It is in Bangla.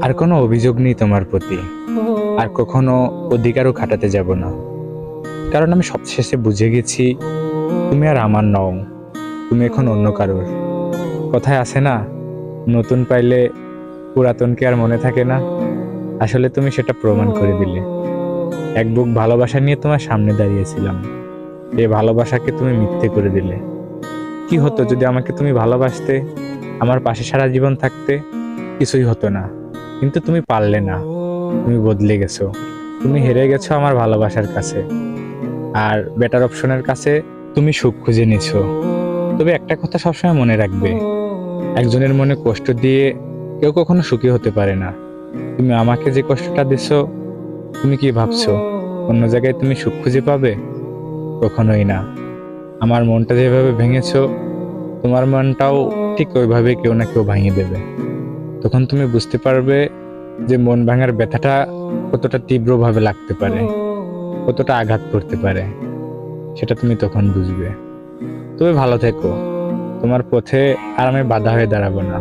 আর কোনো অভিযোগ নেই তোমার প্রতি, আর কখনো অধিকারও খাটাতে যাব না। কারণ আমি সবশেষে বুঝে গেছি তুমি আর আমার নও, তুমি এখন অন্য কারোর। কথায় আছে না, নতুন পাইলে পুরাতনকে আর মনে থাকে না। আসলে তুমি সেটা প্রমাণ করে দিলে। এক বুক ভালোবাসা নিয়ে তোমার সামনে দাঁড়িয়েছিলাম, এই ভালোবাসাকে তুমি মিথ্যে করে দিলে। কি হতো যদি আমাকে তুমি ভালোবাসতে, আমার পাশে সারা জীবন থাকতে? কিছুই হতো না। কিন্তু তুমি পারলে না, তুমি বদলে গেছো। তুমি হেরে গেছো আমার ভালোবাসার কাছে, আর বেটার অপশনের কাছে তুমি সুখ খুঁজে নিছো। তবে একটা কথা সবসময় মনে রাখবে, একজনের মনে কষ্ট দিয়ে কেউ কখনো সুখী হতে পারে না। তুমি আমাকে যে কষ্টটা দিছো, তুমি কি ভাবছো অন্য জায়গায় তুমি সুখ খুঁজে পাবে? কখনোই না। আমার মনটা যেভাবে ভেঙেছো, তোমার মনটাও ঠিক ওইভাবে কেউ না কেউ ভাঙিয়ে দেবে। তখন তুমি বুঝতে পারবে যে মন ভাঙার ব্যথাটা কতটা তীব্রভাবে লাগতে পারে, কতটা আঘাত করতে পারে। সেটা তুমি তখন বুঝবে। তবে ভালো থেকো, তোমার পথে আর আমি বাধা হয়ে দাঁড়াবো না।